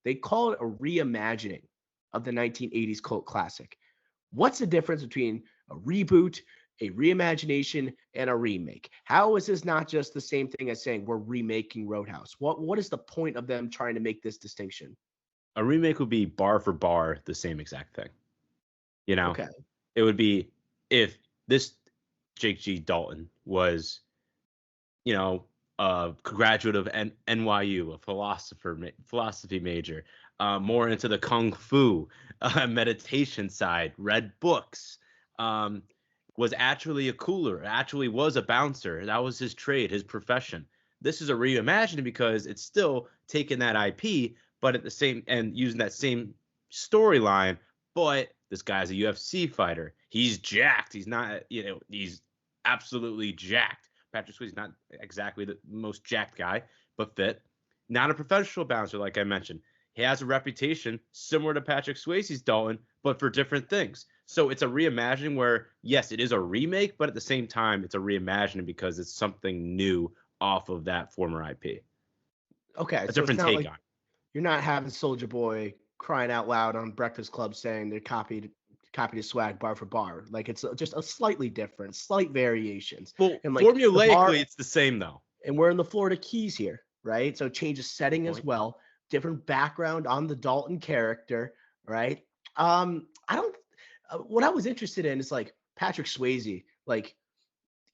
They call it a reimagining of the 1980s cult classic. What's the difference between a reboot, a reimagination, and a remake? How is this not just the same thing as saying we're remaking Roadhouse? What is the point of them trying to make this distinction? A remake would be bar for bar the same exact thing. You know, Okay. it would be if this Jake G. Dalton was, a graduate of NYU, a philosophy major, more into the kung fu meditation side, read books, um, was actually a cooler, actually was a bouncer. That was his trade, his profession. This is a reimagining because it's still taking that IP, but at the same and using that same storyline. But this guy's a UFC fighter. He's jacked. He's not, he's absolutely jacked. Patrick Swayze's not exactly the most jacked guy, but fit. Not a professional bouncer, like I mentioned. He has a reputation similar to Patrick Swayze's Dalton, but for different things. So it's a reimagining where, yes, it is a remake, but at the same time, it's a reimagining because it's something new off of that former IP. Okay. A So it's different not take like on it. you're not having Soldier Boy crying out loud on Breakfast Club saying they copied his swag bar for bar. Like it's just a slightly different, slight variations. Well, And like the bar, formulaically, it's the same, though. and we're in the Florida Keys here, right? So it changes Good setting as point. well, different background on the Dalton character, right? I don't. What I was interested in is like Patrick Swayze, like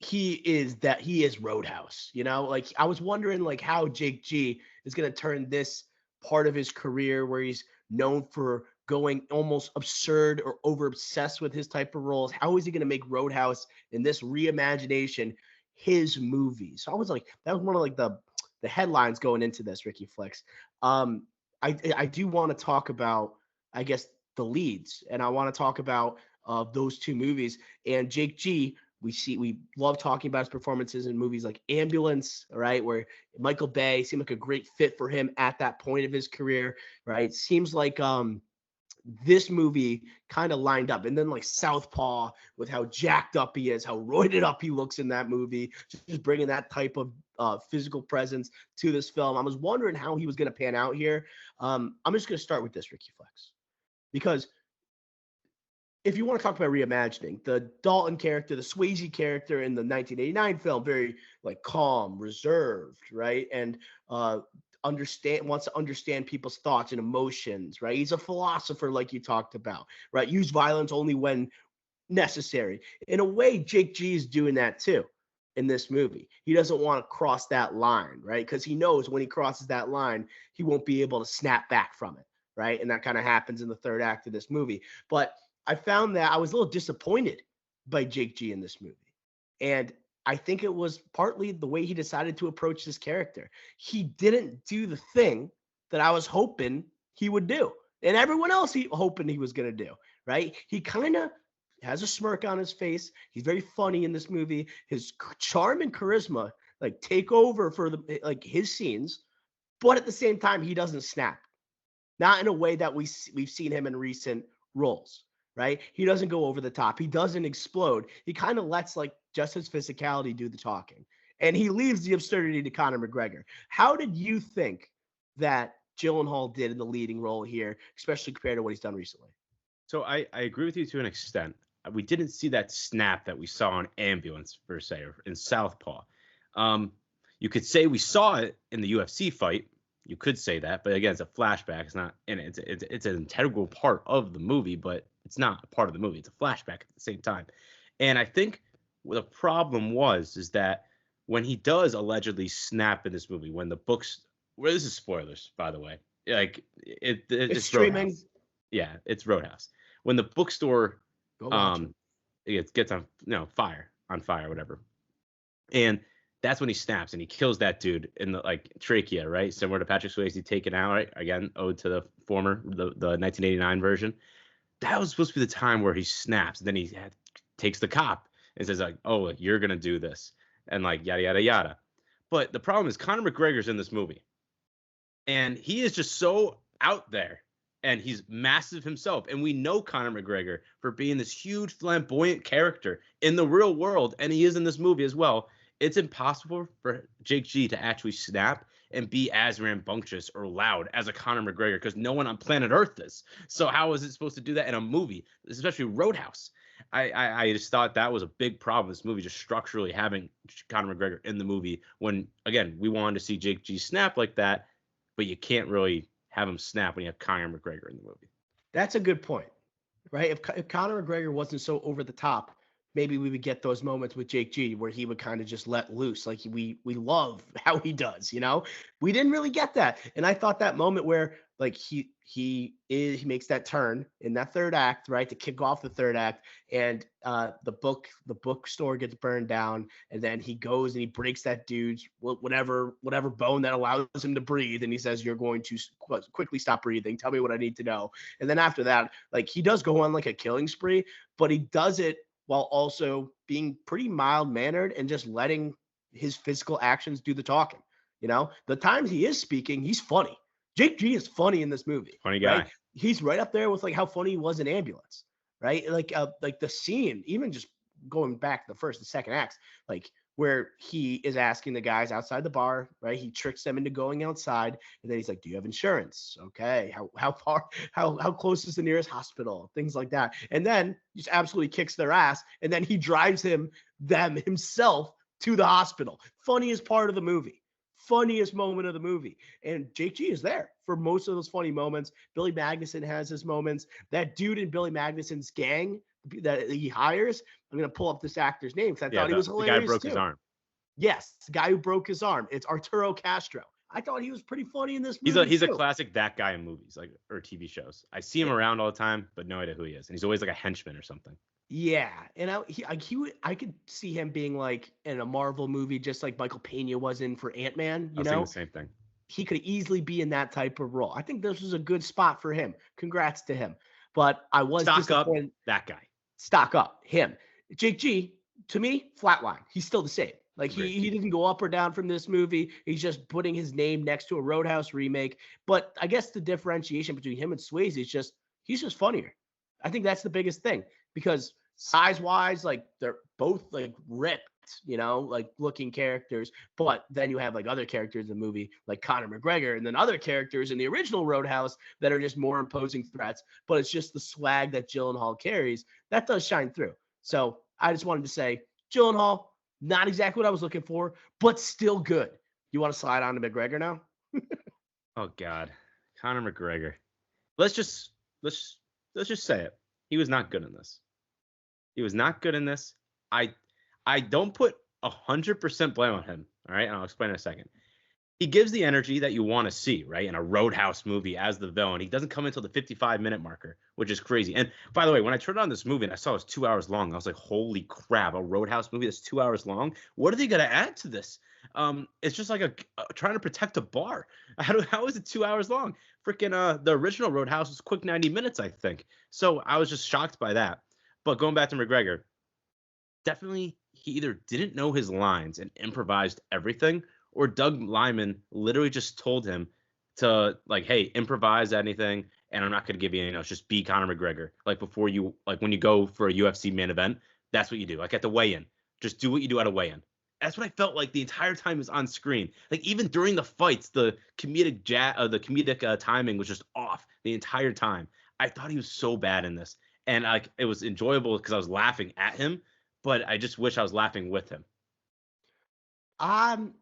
he is Roadhouse, you know? Like I was wondering like how Jake G is going to turn this part of his career where he's known for going almost absurd or over obsessed with his type of roles. How is he going to make Roadhouse in this reimagination his movie? So I was like that was one of like the headlines going into this Ricky Flex. Um I do want to talk about I guess the leads and I want to talk about those two movies and Jake G we love talking about his performances in movies like Ambulance, right? Where Michael Bay seemed like a great fit for him at that point of his career, right? Seems like this movie kind of lined up. And then like Southpaw with how jacked up he is, how roided up he looks in that movie, just bringing that type of physical presence to this film. I was wondering how he was going to pan out here. I'm just going to start with this, Ricky Flex, because if you want to talk about reimagining, the Dalton character, the Swayze character in the 1989 film, very like calm, reserved, right? And wants to understand people's thoughts and emotions, right? He's a philosopher, like you talked about, right? Use violence only when necessary. In a way, Jake G is doing that too in this movie. He doesn't want to cross that line, right? Because he knows when he crosses that line, he won't be able to snap back from it, right? And that kind of happens in the third act of this movie. But I found that I was a little disappointed by Jake G in this movie. And I think it was partly the way he decided to approach this character. He didn't do the thing that I was hoping he would do. And everyone else hoping he was going to do, right? He kind of has a smirk on his face. He's very funny in this movie. His charm and charisma like take over for the like his scenes, but at the same time he doesn't snap. Not in a way that we've seen him in recent roles, right? He doesn't go over the top. He doesn't explode. He kind of lets like just his physicality do the talking. And he leaves the absurdity to Conor McGregor. How did you think that Gyllenhaal did in the leading role here, especially compared to what he's done recently? So I agree with you to an extent. We didn't see that snap that we saw in Ambulance, per se, or in Southpaw. Um, you could say we saw it in the UFC fight. You could say that, but again, it's a flashback. It's not in it. It's an integral part of the movie, but it's not a part of the movie. It's a flashback at the same time. And I think what the problem was is that when he does allegedly snap in this movie, when the books, well, this is spoilers, by the way, like It's it's streaming. Roadhouse. Yeah, it's Roadhouse. When the bookstore Go watch it. um it gets on fire, whatever. And that's when he snaps and he kills that dude in the like trachea, right? Similar to Patrick Swayze taken out, right? Again, ode to the former, the 1989 version. That was supposed to be the time where he snaps. And then takes the cop and says like, "Oh, you're gonna do this," and like yada yada yada. But the problem is Conor McGregor's in this movie, and he is just so out there, and he's massive himself. And we know Conor McGregor for being this huge flamboyant character in the real world, and he is in this movie as well. It's impossible for Jake G to actually snap and be as rambunctious or loud as a Conor McGregor because no one on planet Earth is. So how is it supposed to do that in a movie, especially Roadhouse? I just thought that was a big problem. This movie just structurally having Conor McGregor in the movie when again we wanted to see Jake G snap like that, but you can't really have him snap when you have Conor McGregor in the movie. That's a good point, right? If Conor McGregor wasn't so over the top, maybe we would get those moments with Jake G where he would kind of just let loose. Like we love how he does, you know? We didn't really get that. And I thought that moment where like he makes that turn in that third act, right? To kick off the third act, and the bookstore gets burned down, and then he goes and he breaks that dude's whatever bone that allows him to breathe, and he says, "You're going to quickly stop breathing. Tell me what I need to know." And then after that, like he does go on like a killing spree, but he does it while also being pretty mild mannered and just letting his physical actions do the talking. You know, the times he is speaking, he's funny. Jake G is funny in this movie, Funny right? guy. He's right up there with like how funny he was in Ambulance, right? Like the scene, even just going back to the first and second acts, like where he is asking the guys outside the bar, right? He tricks them into going outside, and then he's like, "Do you have insurance? Okay, how far, how close is the nearest hospital? Things like that." And then just absolutely kicks their ass, and then he drives them himself to the hospital. Funniest part of the movie. Funniest moment of the movie. And Jake G is there for most of those funny moments. Billy Magnuson has his moments. That dude in Billy Magnuson's gang that he hires, I'm going to pull up this actor's name because I Yeah, thought he was the guy who hilarious broke his too. arm. Yes, the guy who broke his arm. It's Arturo Castro. I thought he was pretty funny in this He's movie a too. classic that guy in movies like or TV shows. I see him around all the time, but no idea who he is, and he's always like a henchman or something. Yeah, and I could see him being like in a Marvel movie, just like Michael Pena was in for Ant-Man. I You was thinking know, the same thing. he could easily be in that type of role. I think this was a good spot for him. Congrats to him. But I was Stock up, disappointed. that guy. Stock up, him. Jake G, to me, flatline. He's still the same. Like Agreed. he didn't go up or down from this movie. He's just putting his name next to a Roadhouse remake. But I guess the differentiation between him and Swayze is just he's just funnier. I think that's the biggest thing because size wise, like they're both like ripped, you know, like looking characters. But then you have like other characters in the movie, like Conor McGregor, and then other characters in the original Roadhouse that are just more imposing threats. But it's just the swag that Gyllenhaal carries that does shine through. So I just wanted to say, Gyllenhaal, not exactly what I was looking for, but still good. You want to slide on to McGregor now? Oh God, Conor McGregor. Let's just say it. He was not good in this. He was not good in this. I don't put 100% blame on him. All right, and I'll explain in a second. He gives the energy that you want to see, right? In a Roadhouse movie as the villain. He doesn't come until the 55-minute marker, which is crazy. And by the way, when I turned on this movie and I saw it was 2 hours long, I was like, holy crap, a Roadhouse movie that's 2 hours long? What are they going to add to this? It's just like trying to protect a bar. How is it 2 hours long? Freaking the original Roadhouse was quick 90 minutes, I think. So I was just shocked by that. But going back to McGregor, definitely he either didn't know his lines and improvised everything, or Doug Lyman literally just told him to like, hey, improvise anything, and I'm not going to give you any notes. Just be Conor McGregor. Like before you, like when you go for a UFC main event, that's what you do. Like at the weigh-in, just do what you do at a weigh-in. That's what I felt like the entire time he was on screen. Like even during the fights, the comedic timing was just off the entire time. I thought he was so bad in this, and like it was enjoyable because I was laughing at him, but I just wish I was laughing with him. Um,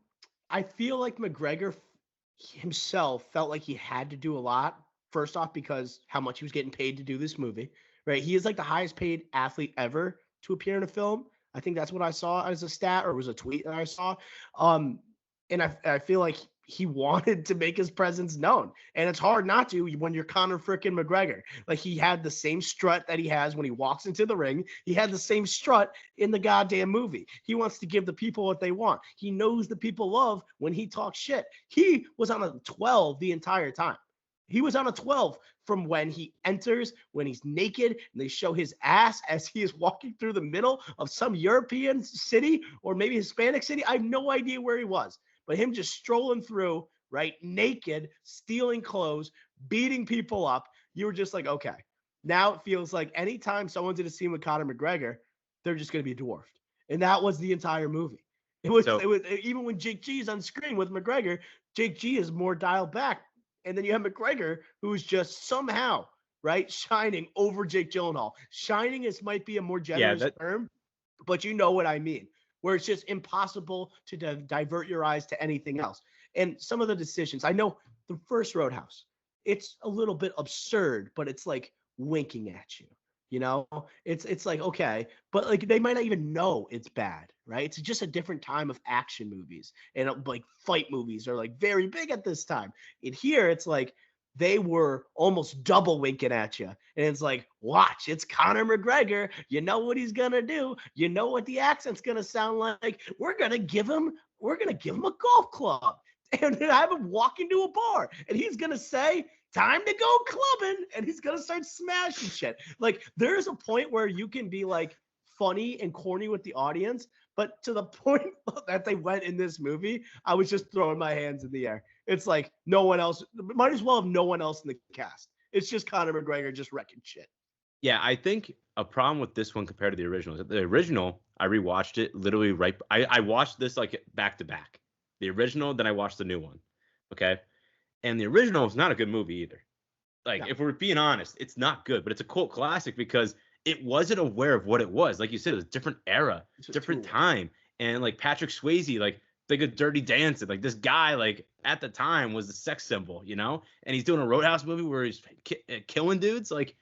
I feel like McGregor himself felt like he had to do a lot. First off, because how much he was getting paid to do this movie, right? He is like the highest paid athlete ever to appear in a film. I think that's what I saw as a stat or was a tweet that I saw. Um, and I feel like he wanted to make his presence known. And it's hard not to when you're Conor frickin' McGregor. Like he had the same strut that he has when he walks into the ring. He had the same strut in the goddamn movie. He wants to give the people what they want. He knows the people love when he talks shit. He was on a 12 the entire time. He was on a 12 from when he enters, when he's naked, and they show his ass as he is walking through the middle of some European city or maybe Hispanic city. I have no idea where he was, but him just strolling through, right, naked, stealing clothes, beating people up. You were just like, okay. Now it feels like anytime someone's in a scene with Conor McGregor, they're just going to be dwarfed. And that was the entire movie. It was So even when Jake G's on screen with McGregor, Jake G is more dialed back. And then you have McGregor, who is just somehow, right, shining over Jake Gyllenhaal. Shining is might be a more Yeah, generous that term, but you know what I mean, where it's just impossible to divert your eyes to anything else. And some of the decisions, I know the first Roadhouse, it's a little bit absurd, but it's like winking at you. You know, it's like okay, but like they might not even know it's bad, right? It's just a different time of action movies and like fight movies are like very big at this time. And here it's like they were almost double winking at you. And it's like, watch, it's Conor McGregor. You know what he's gonna do. You know what the accent's gonna sound like. We're gonna give him a golf club and have him walk into a bar. And he's gonna say, time to go clubbing, and he's gonna start smashing shit. Like there's a point where you can be like funny and corny with the audience, but to the point that they went in this movie, I was just throwing my hands in the air. It's like no one else, might as well have no one else in the cast. It's just Conor McGregor just wrecking shit. Yeah, I think a problem with this one compared to the original is the original, I rewatched it literally right. I watched this like back to back. The original, then I watched the new one. Okay. And the original is not a good movie either. Like, No, if we're being honest, it's not good, but it's a cult classic because it wasn't aware of what it was. Like you said, it was a different era, it's just too different aware. time. And like Patrick Swayze, like think of Dirty Dancing. Like this guy, like at the time was the sex symbol, you know? And he's doing a Roadhouse movie where he's killing dudes. Like,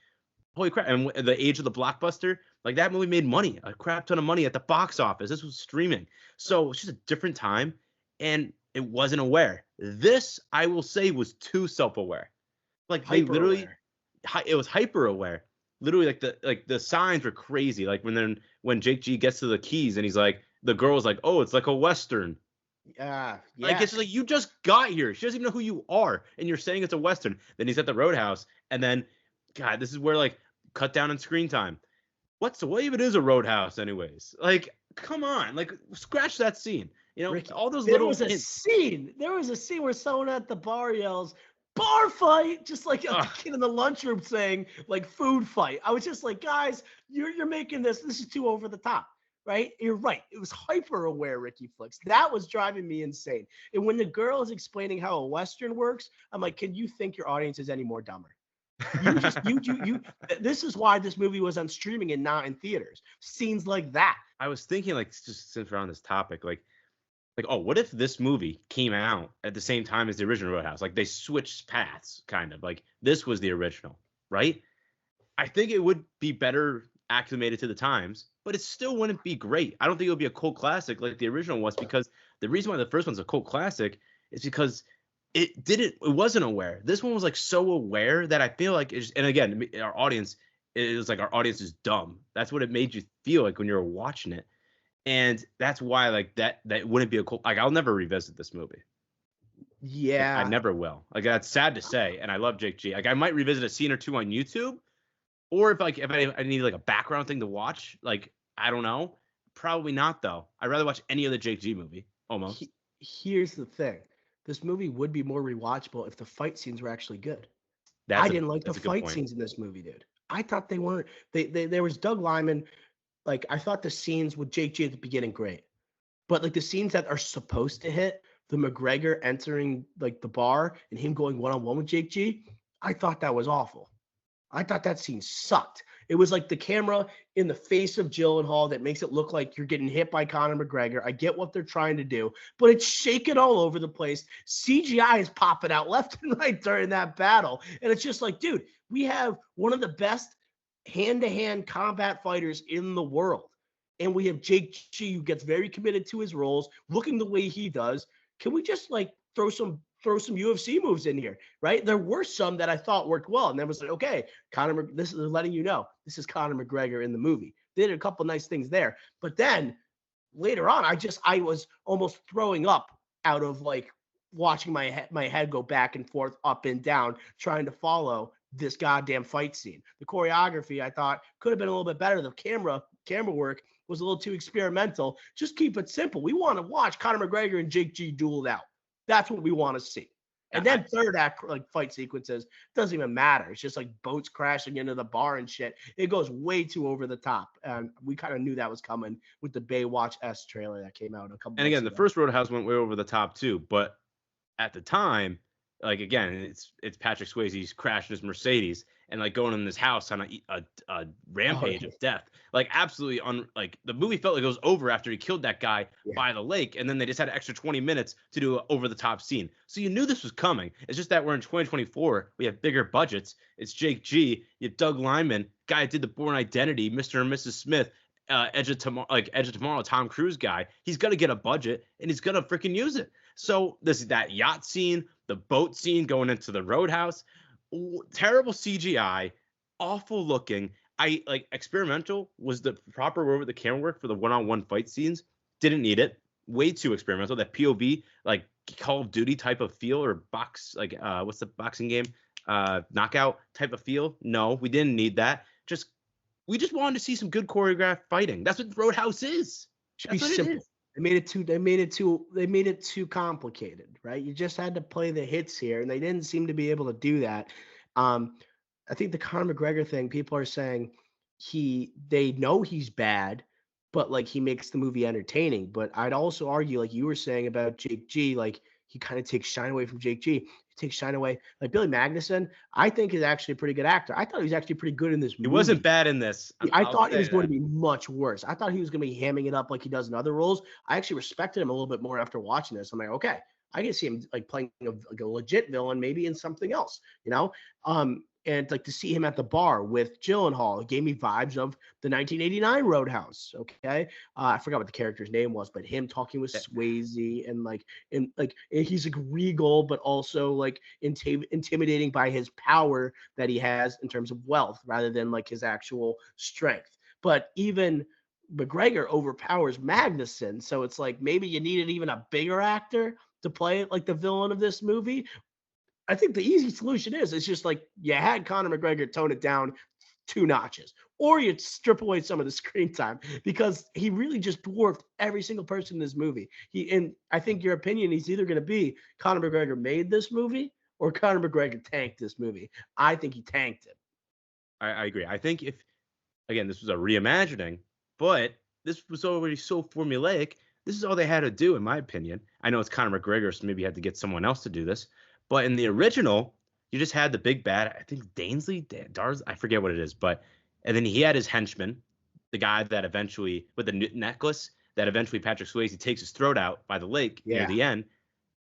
holy crap. And the age of the blockbuster, like that movie made money, a crap ton of money at the box office. This was streaming. So it's just a different time. And it wasn't aware. This, I will say, was too self-aware. Like they Hyper literally, aware. it was hyper aware. Literally, like the signs were crazy. Like when Jake G gets to the keys and he's like, the girl's like, oh, it's like a western. Like Yeah. it's just like you just got here. She doesn't even know who you are, and you're saying it's a western. Then he's at the Roadhouse, and then, God, this is where like cut down on screen time. What even is a Roadhouse, anyways? Like, come on, like scratch that scene. You know, Ricky, all those there little was a hints. scene. There was a scene where someone at the bar yells, bar fight, just like a Ugh. kid in the lunchroom saying like food fight. I was just like, guys, you're making this is too over the top, right? You're right. It was hyper aware, Ricky Flicks. That was driving me insane. And when the girl is explaining how a Western works, I'm like, can you think your audience is any more dumber? You just you this is why this movie was on streaming and not in theaters. Scenes like that. I was thinking, like, just since we're on this topic, like, oh, what if this movie came out at the same time as the original Roadhouse? Like they switched paths, kind of. Like this was the original, right? I think it would be better acclimated to the times, but it still wouldn't be great. I don't think it would be a cult classic like the original was, because the reason why the first one's a cult classic is because it wasn't aware. This one was like so aware that I feel like it's, and again, our audience, it was like our audience is dumb. That's what it made you feel like when you were watching it. And that's why like that wouldn't be a cool, like I'll never revisit this movie. Like I Yeah. never will. Like that's sad to say. And I love Jake G. Like I might revisit a scene or two on YouTube, or if I need like a background thing to watch, like I don't know. Probably not though. I'd rather watch any other Jake G movie almost. Here's the thing. This movie would be more rewatchable if the fight scenes were actually good. I That's a didn't like the that's a good fight point. scenes in this movie, dude. I thought they weren't. There was Doug Lyman. Like I thought the scenes with Jake G at the beginning great, but like the scenes that are supposed to hit, the McGregor entering like the bar and him going one on one with Jake G, I thought that was awful. I thought that scene sucked. It was like the camera in the face of Gyllenhaal that makes it look like you're getting hit by Conor McGregor. I get what they're trying to do, but it's shaking all over the place. CGI is popping out left and right during that battle. And it's just like, dude, we have one of the best hand-to-hand combat fighters in the world. And we have Jake G, who gets very committed to his roles, looking the way he does. Can we just like throw some UFC moves in here, right? There were some that I thought worked well, and then was like, okay, this is letting you know this is Conor McGregor in the movie. They did a couple nice things there, but then later on, I was almost throwing up out of like watching my head go back and forth, up and down, trying to follow this goddamn fight scene. The choreography I thought could have been a little bit better. The camera work was a little too experimental. Just keep it simple. We want to watch Conor McGregor and Jake G duel it out. That's what we want to see. And I, then third act like fight sequences doesn't even matter. It's just like boats crashing into the bar and shit. It goes way too over the top, and we kind of knew that was coming with the Baywatch S trailer that came out a couple and months again, the ago. first Roadhouse went way over the top too, but at the time, like again, it's Patrick Swayze's crashing his Mercedes and like going in this house on a Oh, rampage of death. Like absolutely like the movie felt like it was over after he killed that guy yeah. by the lake, and then they just had an extra 20 minutes to do an over the top scene. So you knew this was coming. It's just that we're in 2024. We have bigger budgets. It's Jake G. You have Doug Liman, guy that did the Bourne Identity, Mr. and Mrs. Smith, Edge of Tomorrow, like Edge of Tomorrow, Tom Cruise guy. He's gonna get a budget and he's gonna freaking use it. So that yacht scene, the boat scene going into the roadhouse, terrible CGI, awful looking. I like experimental was the proper word with the camera work for the one-on-one fight scenes. Didn't need it. Way too experimental. That POV, like Call of Duty type of feel, or box, like what's the boxing game? Knockout type of feel. No, we didn't need that. We just wanted to see some good choreographed fighting. That's what Roadhouse is. Should be That's what it simple. is. They made it too complicated, right? You just had to play the hits here, and they didn't seem to be able to do that. I think the Conor McGregor thing, people are saying they know he's bad, but like he makes the movie entertaining. But I'd also argue, like you were saying about Jake G, like he kind of takes shine away from Jake G. He takes shine away. Like Billy Magnuson, I think is actually a pretty good actor. I thought he was actually pretty good in this He movie. wasn't bad in this. I I'll thought he say was going to that. be much worse. I thought he was going to be hamming it up like he does in other roles. I actually respected him a little bit more after watching this. I'm like, okay, I can see him like playing like a legit villain, maybe in something else, you know. And like to see him at the bar with Gyllenhaal, it gave me vibes of the 1989 Roadhouse. Okay, I forgot what the character's name was, but him talking with Swayze and he's like regal, but also like intimidating by his power that he has in terms of wealth rather than like his actual strength. But even McGregor overpowers Magnuson, so it's like maybe you needed even a bigger actor to play like the villain of this movie. I think the easy solution is it's just like you had Conor McGregor tone it down 2 notches, or you strip away some of the screen time because he really just dwarfed every single person in this movie. And I think your opinion is either going to be Conor McGregor made this movie or Conor McGregor tanked this movie. I think he tanked it. I agree. I think if again this was a reimagining, but this was already so formulaic. This is all they had to do, in my opinion. I know it's Conor McGregor, so maybe you had to get someone else to do this. But in the original, you just had the big bad. I think Dainsley, Dars, I forget what it is, but and then he had his henchman, the guy that eventually with the necklace that eventually Patrick Swayze takes his throat out by the lake near Yeah. the end.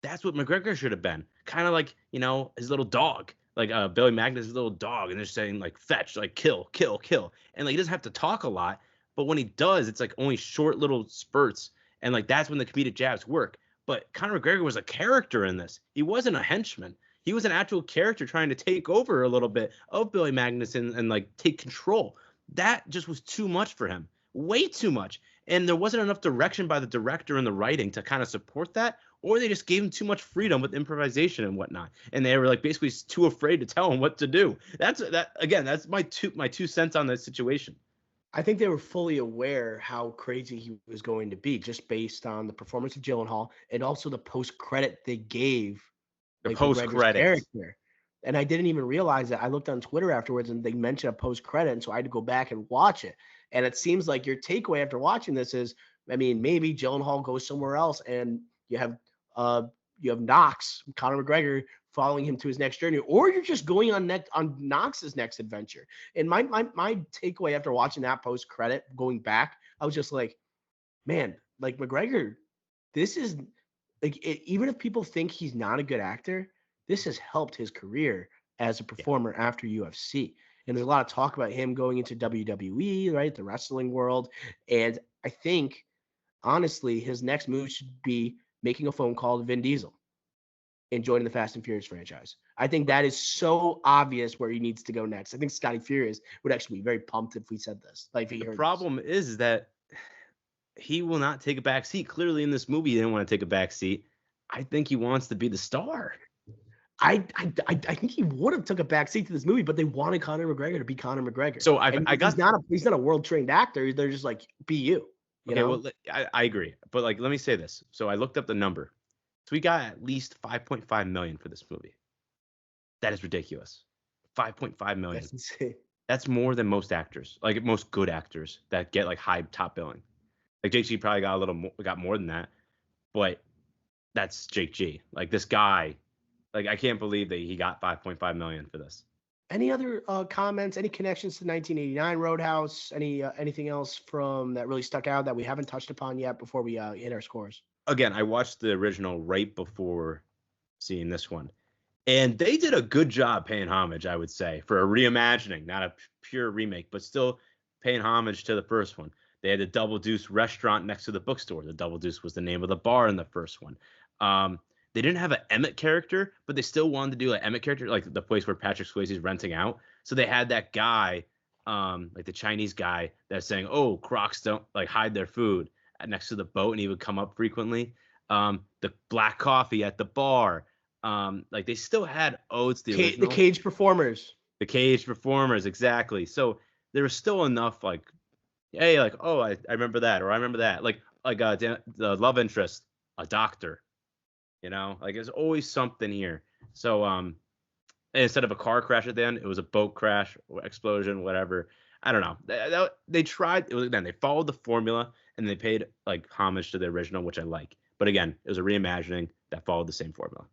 That's what McGregor should have been. Kind of like, his little dog, like Billy Magnus' little dog, and they're saying like fetch, like kill, kill, kill. And like he doesn't have to talk a lot, but when he does, it's like only short little spurts. And like that's when the comedic jabs work. But Conor McGregor was a character in this. He wasn't a henchman. He was an actual character trying to take over a little bit of Billy Magnus and like take control. That just was too much for him. Way too much. And there wasn't enough direction by the director and the writing to kind of support that, or they just gave him too much freedom with improvisation and whatnot, and they were like basically too afraid to tell him what to do. That's my 2 cents on that situation. I think they were fully aware how crazy he was going to be just based on the performance of Gyllenhaal and also the post credit they gave The like post McGregor's credits. character. And I didn't even realize that. I looked on Twitter afterwards and they mentioned a post credit. And so I had to go back and watch it. And it seems like your takeaway after watching this is, I mean, maybe Gyllenhaal goes somewhere else and uh you have Knox, Conor McGregor following him to his next journey, or you're just going on Knox's next adventure. And my takeaway after watching that post credit, going back, I was just like, man, like McGregor, this is like even if people think he's not a good actor, this has helped his career as a Yeah. performer after UFC. And there's a lot of talk about him going into WWE, right, the wrestling world. And I think honestly, his next move should be making a phone call to Vin Diesel and joining the Fast and Furious franchise. I think that is so obvious where he needs to go next. I think Scotty Furious would actually be very pumped if we said this, like if he The heard this. problem is that he will not take a back seat. Clearly in this movie he didn't want to take a back seat. I think he wants to be the star. I think he would have took a back seat to this movie, but they wanted Conor McGregor to be Conor McGregor, So and I got he's not a world trained actor. They're just like be you, you okay. know. Well, I agree, but like let me say this. So I looked up the number. So we got at least 5.5 million for this movie. That is ridiculous. 5.5 million. That's insane. That's more than most actors, like most good actors that get like high top billing. Like JC probably got a little more, got more than that, but that's Jake G. Like this guy, like I can't believe that he got 5.5 million for this. Any other comments? Any connections to 1989 Roadhouse? Anything else from that really stuck out that we haven't touched upon yet before we hit our scores? Again, I watched the original right before seeing this one, and they did a good job paying homage, I would say, for a reimagining, not a pure remake, but still paying homage to the first one. They had the Double Deuce restaurant next to the bookstore. The Double Deuce was the name of the bar in the first one. They didn't have an Emmett character, but they still wanted to do an Emmett character, like the place where Patrick Swayze is renting out. So they had that guy, like the Chinese guy, that's saying, "Oh, Crocs don't like hide their food," next to the boat, and he would come up frequently. The black coffee at the bar. Like they still had odes to the The original. Cage Performers. The Cage Performers, exactly. So there was still enough, like, hey, like, oh, I remember that, or I remember that, like the love interest, a doctor, like there's always something here. So instead of a car crash at the end, it was a boat crash or explosion, whatever. I don't know. They tried. Then they followed the formula and they paid like homage to the original, which I like. But again, it was a reimagining that followed the same formula.